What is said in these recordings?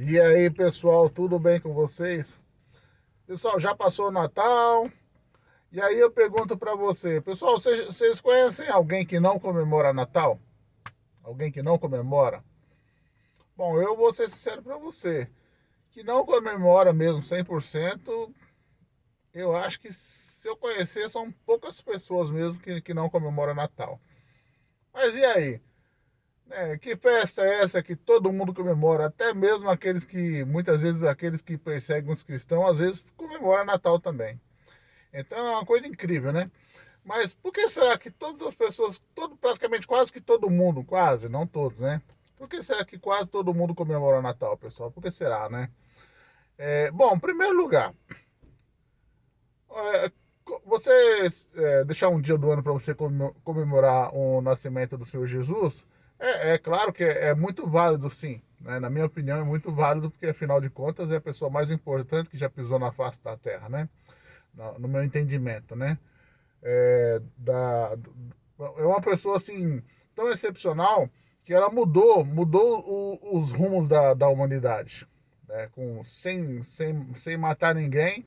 E aí, pessoal, tudo bem com vocês? Pessoal, já passou o Natal. E aí eu pergunto para você, pessoal, vocês conhecem alguém que não comemora Natal? Alguém que não comemora? Bom, eu vou ser sincero para você, que não comemora mesmo 100%. Eu acho que se eu conhecer são poucas pessoas mesmo que não comemoram Natal. Mas e aí? Que festa é essa que todo mundo comemora? Até mesmo aqueles que, muitas vezes, aqueles que perseguem os cristãos, às vezes comemoram Natal também. Então é uma coisa incrível, né? Mas por que será que todas as pessoas, praticamente quase que todo mundo, quase, não todos, né? Por que será que quase todo mundo comemora Natal, pessoal? Por que será, né? Bom, em primeiro lugar, é, você deixar um dia do ano para você comemorar o nascimento do Senhor Jesus, é claro que é muito válido, sim. Né? Na minha opinião, é muito válido, porque afinal de contas é a pessoa mais importante que já pisou na face da terra, né? No meu entendimento, né? É uma pessoa assim tão excepcional que ela mudou os rumos da humanidade, né? Sem matar ninguém,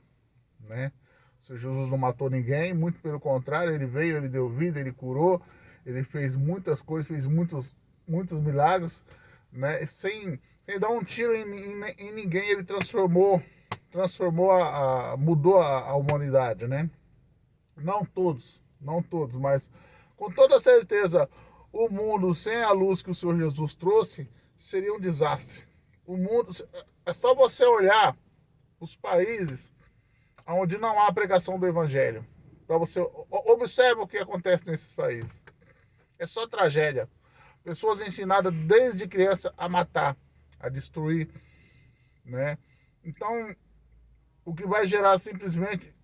né? O Senhor Jesus não matou ninguém, muito pelo contrário, ele veio, ele deu vida, ele curou, ele fez muitas coisas, fez muitos milagres, né? Sem dar um tiro em ninguém, ele mudou a humanidade, né? Não todos, mas com toda certeza o mundo sem a luz que o Senhor Jesus trouxe seria um desastre. O mundo, é só você olhar os países onde não há pregação do evangelho. Para você observe o que acontece nesses países. É só tragédia. Pessoas ensinadas desde criança a matar, a destruir, né? Então, o que vai gerar simplesmente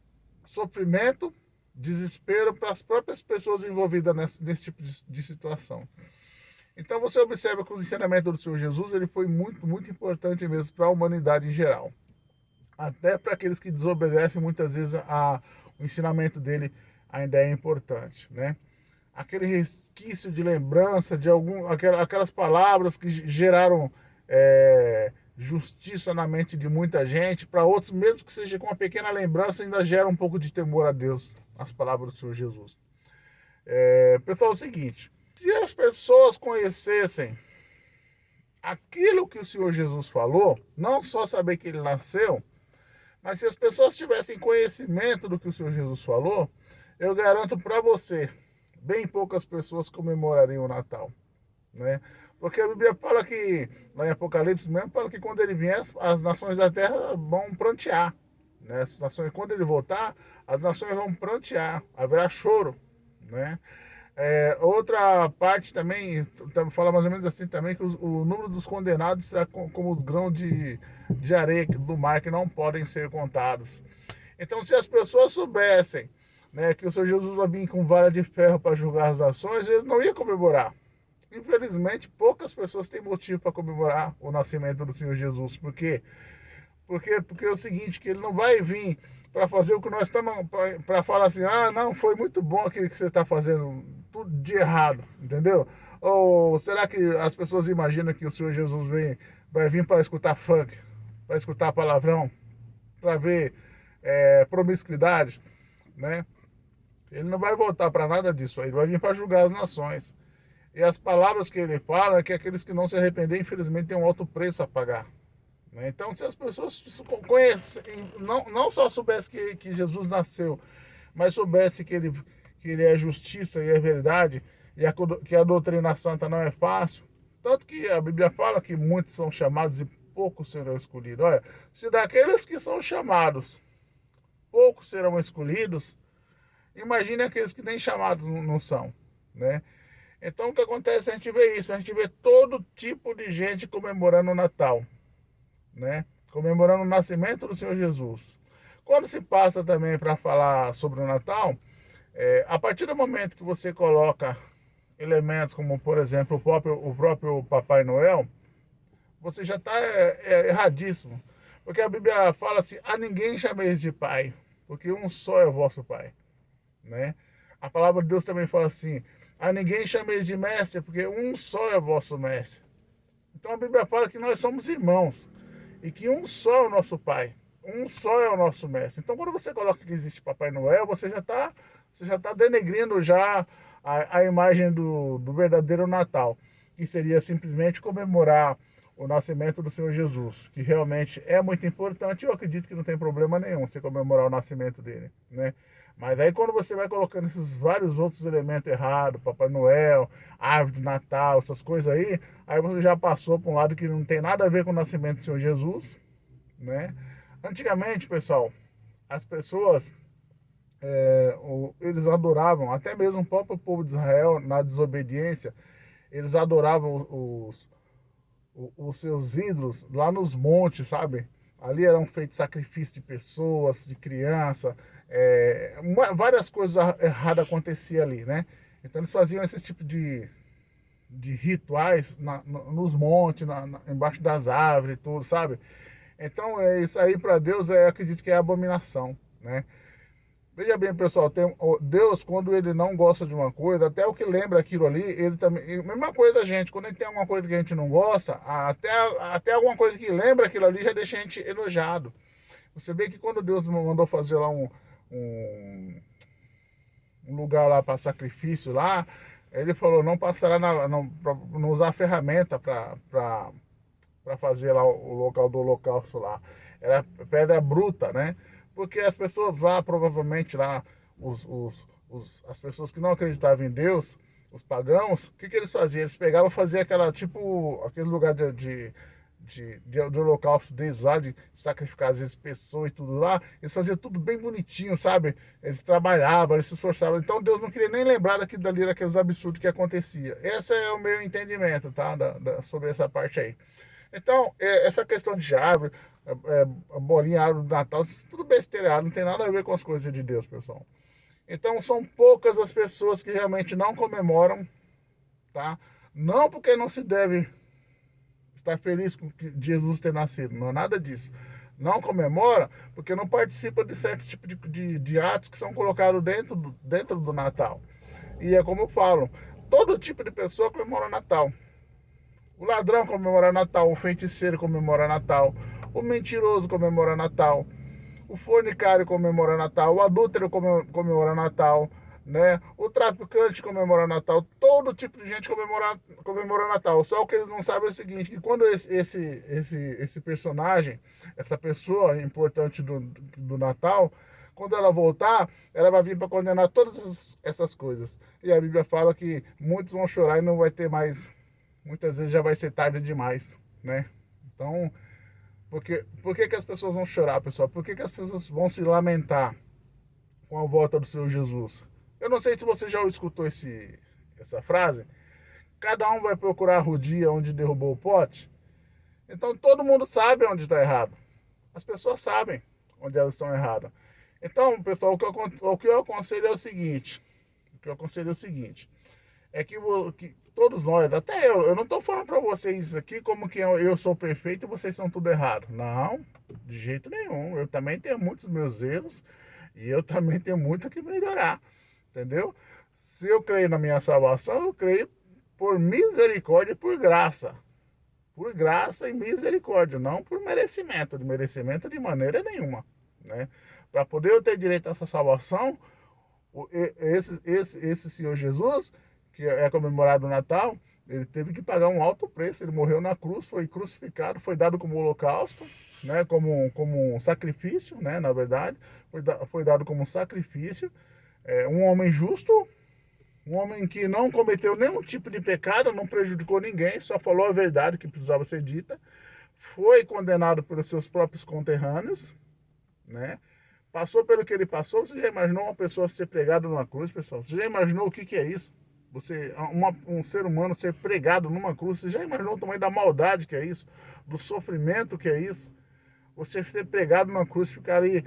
sofrimento, desespero para as próprias pessoas envolvidas nesse tipo de situação. Então você observa que o ensinamento do Senhor Jesus ele foi muito importante mesmo para a humanidade em geral. Até para aqueles que desobedecem, muitas vezes o ensinamento dele ainda é importante, né? Aquele resquício de lembrança de aquelas palavras que geraram justiça na mente de muita gente, para outros, mesmo que seja com uma pequena lembrança, ainda gera um pouco de temor a Deus, as palavras do Senhor Jesus. Pessoal, é o seguinte: se as pessoas conhecessem aquilo que o Senhor Jesus falou, não só saber que ele nasceu, mas se as pessoas tivessem conhecimento do que o Senhor Jesus falou, eu garanto para você, bem poucas pessoas comemorariam o Natal, né? Porque a Bíblia fala que, lá em Apocalipse mesmo, fala que quando ele vier, as nações da terra vão prantear, né? As nações, quando ele voltar, as nações vão prantear, haverá choro, né? Outra parte também, fala mais ou menos assim também, que o número dos condenados será como os grãos de areia do mar que não podem ser contados. Então, se as pessoas soubessem, né, que o Senhor Jesus vai vir com vara de ferro para julgar as nações, eles não iam comemorar. Infelizmente, poucas pessoas têm motivo para comemorar o nascimento do Senhor Jesus. Por quê? Porque é o seguinte, que ele não vai vir para fazer o que nós estamos, para falar assim, ah, não, foi muito bom aquilo que você está fazendo, tudo de errado, entendeu? Ou será que as pessoas imaginam que o Senhor Jesus vai vir para escutar funk, para escutar palavrão, para ver promiscuidade, né? Ele não vai voltar para nada disso, ele vai vir para julgar as nações. E as palavras que ele fala é que aqueles que não se arrepender, infelizmente, têm um alto preço a pagar. Né? Então, se as pessoas conhecem, não só soubessem que Jesus nasceu, mas soubessem que ele é justiça e é verdade, e que a doutrina santa não é fácil, tanto que a Bíblia fala que muitos são chamados e poucos serão escolhidos. Olha, se daqueles que são chamados, poucos serão escolhidos, imagine aqueles que nem chamados não são, né? Então o que acontece? A gente vê isso, a gente vê todo tipo de gente comemorando o Natal, né? Comemorando o nascimento do Senhor Jesus. Quando se passa também para falar sobre o Natal, a partir do momento que você coloca elementos como, por exemplo, o próprio Papai Noel, você já está erradíssimo. Porque a Bíblia fala assim, a ninguém chameis de pai, porque um só é o vosso pai, né? A palavra de Deus também fala assim, a ninguém chameis de mestre, porque um só é o vosso mestre. Então a Bíblia fala que nós somos irmãos. e que um só é o nosso Pai, um só é o nosso Mestre. Então, quando você coloca que existe Papai Noel, você já tá denegrindo já a imagem do verdadeiro Natal, que seria simplesmente comemorar o nascimento do Senhor Jesus, que realmente é muito importante. Eu acredito que não tem problema nenhum você comemorar o nascimento dele, né? Mas aí quando você vai colocando esses vários outros elementos errados, Papai Noel, árvore de Natal, essas coisas aí você já passou para um lado que não tem nada a ver com o nascimento do Senhor Jesus, né? Antigamente, pessoal, as pessoas eles adoravam, até mesmo o próprio povo de Israel, na desobediência, eles adoravam os seus ídolos lá nos montes, sabe? Ali eram feitos sacrifícios de pessoas, de criança, várias coisas erradas aconteciam ali, né? Então eles faziam esse tipo de rituais nos montes, embaixo das árvores, tudo, sabe? Então isso aí para Deus eu acredito que é abominação, né? Veja bem, pessoal, Deus, quando ele não gosta de uma coisa, até o que lembra aquilo ali, ele também. Mesma coisa da gente, quando ele tem alguma coisa que a gente não gosta, até alguma coisa que lembra aquilo ali já deixa a gente enojado. Você vê que quando Deus mandou fazer lá um, um lugar lá para sacrifício lá, ele falou, não passará não usar ferramenta para fazer lá o local do holocausto lá. Era pedra bruta, né? Porque as pessoas lá, provavelmente lá, as pessoas que não acreditavam em Deus, os pagãos, o que eles faziam? Eles pegavam e faziam aquele lugar de holocausto deles lá, de sacrificar às vezes pessoas e tudo lá, eles faziam tudo bem bonitinho, sabe? Eles trabalhavam, eles se esforçavam. Então Deus não queria nem lembrar daquilo dali, daqueles absurdos que acontecia. Esse é o meu entendimento, tá? Sobre essa parte aí. Então, essa questão de árvore, a bolinha, a árvore do Natal, isso tudo besteira, não tem nada a ver com as coisas de Deus, pessoal. Então, são poucas as pessoas que realmente não comemoram, tá? Não porque não se deve estar feliz com que Jesus ter nascido, não é nada disso. Não comemora porque não participa de certos tipos de atos que são colocados dentro do Natal. E é como eu falo, todo tipo de pessoa comemora Natal. O ladrão comemora Natal, o feiticeiro comemora Natal, o mentiroso comemora Natal, o fornicário comemora Natal, o adúltero comemora Natal, né? O traficante comemora Natal, todo tipo de gente comemora Natal. Só o que eles não sabem é o seguinte, que quando esse personagem, essa pessoa importante do Natal, quando ela voltar, ela vai vir para condenar todas essas coisas. E a Bíblia fala que muitos vão chorar e não vai ter mais, muitas vezes já vai ser tarde demais, né? Então, por que as pessoas vão chorar, pessoal? Por que as pessoas vão se lamentar com a volta do Senhor Jesus? Eu não sei se você já escutou essa frase. Cada um vai procurar o dia onde derrubou o pote. Então todo mundo sabe onde está errado. As pessoas sabem onde elas estão erradas. Então, pessoal, o que eu aconselho é o seguinte. É que todos nós, até eu não estou falando para vocês aqui como que eu sou perfeito e vocês são tudo errado. Não, de jeito nenhum. Eu também tenho muitos meus erros e eu também tenho muito que melhorar, entendeu? Se eu creio na minha salvação, eu creio por misericórdia e por graça e misericórdia, não por merecimento, de merecimento de maneira nenhuma, né? Para poder eu ter direito a essa salvação, esse Senhor Jesus, que é comemorado no Natal, ele teve que pagar um alto preço. Ele morreu na cruz, foi crucificado, foi dado como holocausto, né? Como um sacrifício, né? Na verdade, foi dado como um sacrifício. Um homem justo, um homem que não cometeu nenhum tipo de pecado, não prejudicou ninguém, só falou a verdade que precisava ser dita. Foi condenado pelos seus próprios conterrâneos, né? Passou pelo que ele passou. Você já imaginou uma pessoa ser pregada numa cruz, pessoal? Você já imaginou o que é isso? Um ser humano ser pregado numa cruz? Você já imaginou o tamanho da maldade que é isso? Do sofrimento que é isso? Você ser pregado numa cruz, ficar ali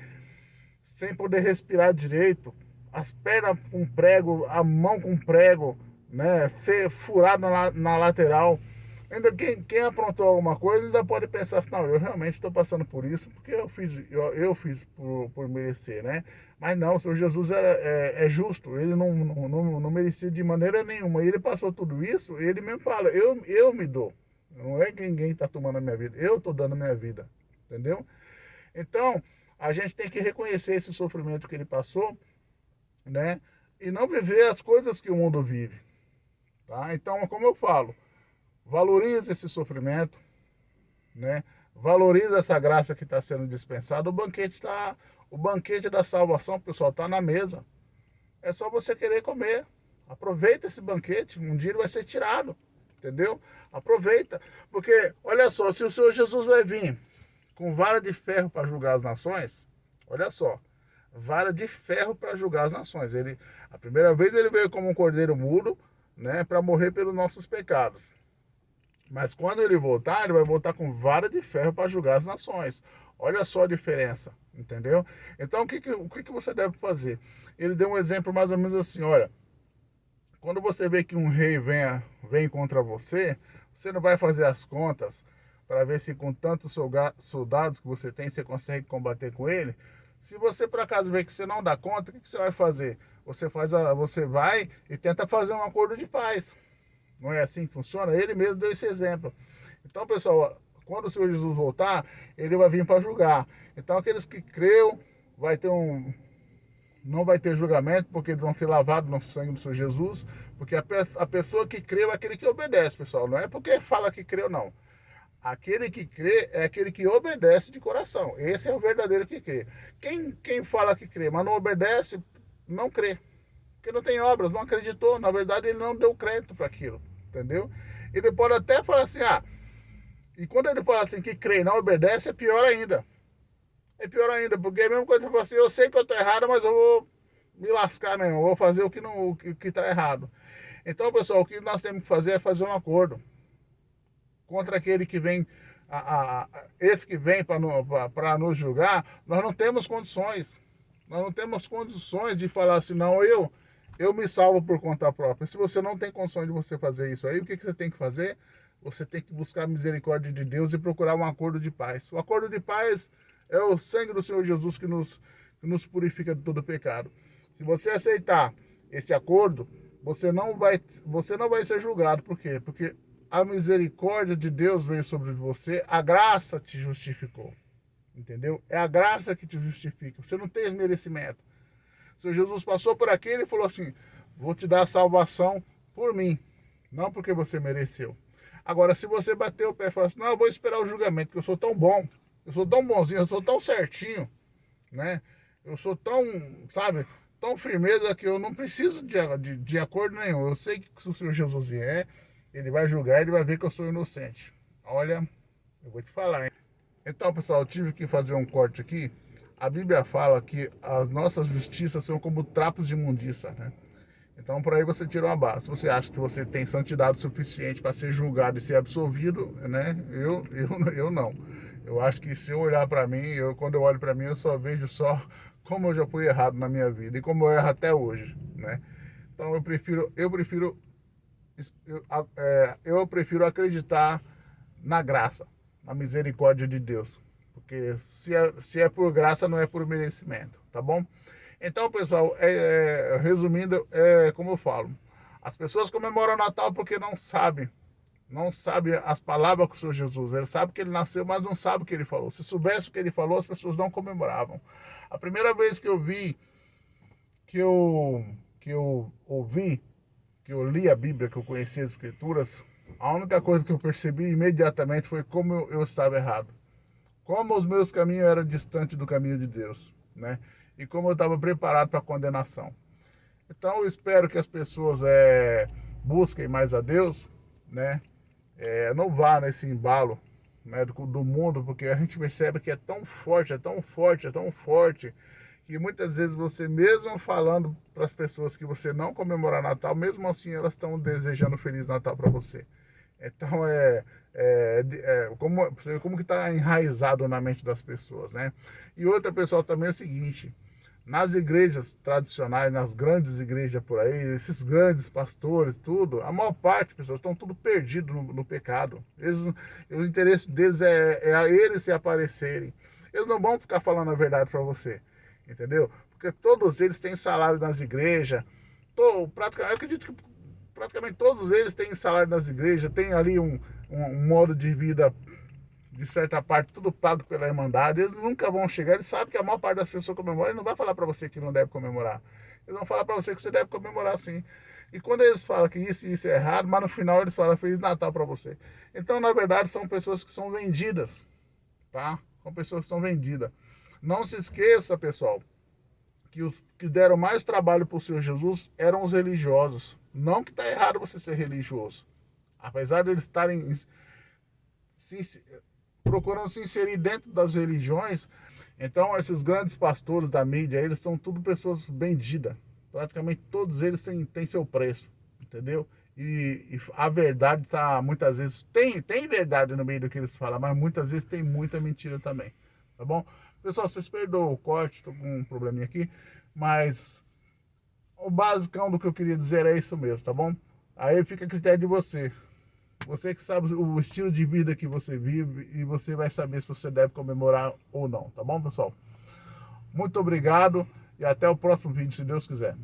sem poder respirar direito, as pernas com prego, a mão com prego, né? Ser furado na lateral. Ainda quem aprontou alguma coisa ainda pode pensar assim, não, eu realmente estou passando por isso porque eu fiz por merecer, né? Mas não, o Senhor Jesus é justo, ele não merecia de maneira nenhuma. E ele passou tudo isso, ele mesmo fala, eu me dou. Não é que ninguém está tomando a minha vida, eu estou dando a minha vida, entendeu? Então, a gente tem que reconhecer esse sofrimento que ele passou, né? E não viver as coisas que o mundo vive, tá? Então, como eu falo, valorize esse sofrimento, né? Valorize essa graça que está sendo dispensada. O banquete da salvação, pessoal, está na mesa. É só você querer comer. Aproveita esse banquete, um dia ele vai ser tirado, entendeu? Aproveita, porque olha só, se o Senhor Jesus vai vir com vara de ferro para julgar as nações, olha só, vara de ferro para julgar as nações. A primeira vez ele veio como um cordeiro mudo, né, para morrer pelos nossos pecados. Mas quando ele voltar, ele vai voltar com vara de ferro para julgar as nações. Olha só a diferença, entendeu? Então, o que você deve fazer? Ele deu um exemplo mais ou menos assim, olha, quando você vê que um rei vem contra você, você não vai fazer as contas para ver se com tantos soldados que você tem, você consegue combater com ele. Se você por acaso vê que você não dá conta, o que você vai fazer? Você vai e tenta fazer um acordo de paz. Não é assim que funciona? Ele mesmo deu esse exemplo. Então, pessoal, quando o Senhor Jesus voltar, ele vai vir para julgar. Então, aqueles que creu, não vai ter julgamento, porque eles vão ser lavados no sangue do Senhor Jesus, porque a pessoa que creu é aquele que obedece, pessoal. Não é porque fala que creu, não. Aquele que crê é aquele que obedece de coração. Esse é o verdadeiro que crê. Quem fala que crê, mas não obedece, não crê. Porque não tem obras, não acreditou. Na verdade, ele não deu crédito para aquilo, entendeu? Ele pode até falar assim, e quando ele fala assim que crê e não obedece, é pior ainda. É pior ainda, porque é a mesma coisa que ele fala assim, eu sei que eu estou errado, mas eu vou me lascar mesmo, eu vou fazer o que está errado. Então, pessoal, o que nós temos que fazer é fazer um acordo contra aquele que vem, esse que vem para nos julgar. Nós não temos condições. Nós não temos condições de falar assim, não, eu me salvo por conta própria. Se você não tem condições de você fazer isso aí, o que você tem que fazer? Você tem que buscar a misericórdia de Deus e procurar um acordo de paz. O acordo de paz é o sangue do Senhor Jesus que nos purifica de todo pecado. Se você aceitar esse acordo, você não vai ser julgado. Por quê? Porque a misericórdia de Deus veio sobre você, a graça te justificou. Entendeu? É a graça que te justifica. Você não tem esse merecimento. O Senhor Jesus passou por aqui e falou assim, vou te dar a salvação por mim, não porque você mereceu. Agora, se você bater o pé e falar assim, não, eu vou esperar o julgamento, porque eu sou tão bom, eu sou tão bonzinho, eu sou tão certinho, né? Eu sou tão, sabe, tão firmeza que eu não preciso de acordo nenhum. Eu sei que se o Senhor Jesus vier, ele vai julgar, ele vai ver que eu sou inocente. Olha, eu vou te falar, hein? Então, pessoal, eu tive que fazer um corte aqui. A Bíblia fala que as nossas justiças são como trapos de imundícia, né? Então, por aí você tira uma base. Se você acha que você tem santidade suficiente para ser julgado e ser absolvido, né? Eu não. Eu acho que se eu olhar para mim, quando eu olho para mim, eu só vejo como eu já fui errado na minha vida e como eu erro até hoje, né? Então, eu prefiro acreditar na graça, na misericórdia de Deus. Porque se é por graça, não é por merecimento, tá bom? Então, pessoal, resumindo, como eu falo, as pessoas comemoram o Natal porque não sabem as palavras com o Senhor Jesus. Ele sabe que ele nasceu, mas não sabe o que ele falou. Se soubesse o que ele falou, as pessoas não comemoravam. A primeira vez que eu vi, que eu ouvi, que eu li a Bíblia, que eu conheci as Escrituras, a única coisa que eu percebi imediatamente foi como eu estava errado. Como os meus caminhos eram distantes do caminho de Deus, né? E como eu estava preparado para a condenação. Então eu espero que as pessoas busquem mais a Deus, né? Não vá nesse embalo, né, do mundo, porque a gente percebe que é tão forte, é tão forte, é tão forte, que muitas vezes você mesmo falando para as pessoas que você não comemora Natal, mesmo assim elas estão desejando Feliz Natal para você. Então como que está enraizado na mente das pessoas, né? E outra, pessoal, também é o seguinte: nas igrejas tradicionais, nas grandes igrejas por aí, esses grandes pastores, tudo, a maior parte, pessoas, estão tudo perdidos no pecado. O interesse deles é eles se aparecerem. Eles não vão ficar falando a verdade para você, entendeu? Porque todos eles têm salário nas igrejas. Eu acredito que praticamente todos eles têm salário nas igrejas, tem ali um modo de vida de certa parte, tudo pago pela Irmandade, eles nunca vão chegar, eles sabem que a maior parte das pessoas comemoram, ele não vai falar para você que não deve comemorar. Eles vão falar para você que você deve comemorar sim. E quando eles falam que isso e isso é errado, mas no final eles falam Feliz Natal para você. Então, na verdade, são pessoas que são vendidas, tá? São pessoas que são vendidas. Não se esqueça, pessoal, que os que deram mais trabalho para o Senhor Jesus eram os religiosos. Não que está errado você ser religioso. Apesar de eles estarem procurando se inserir dentro das religiões, então esses grandes pastores da mídia, eles são tudo pessoas vendidas. Praticamente todos eles têm seu preço, entendeu? E a verdade tá muitas vezes tem verdade no meio do que eles falam, mas muitas vezes tem muita mentira também, tá bom? Pessoal, vocês perdoam o corte, tô com um probleminha aqui, mas o basicão do que eu queria dizer é isso mesmo, tá bom? Aí fica a critério de você. Você que sabe o estilo de vida que você vive e você vai saber se você deve comemorar ou não, tá bom, pessoal? Muito obrigado e até o próximo vídeo, se Deus quiser.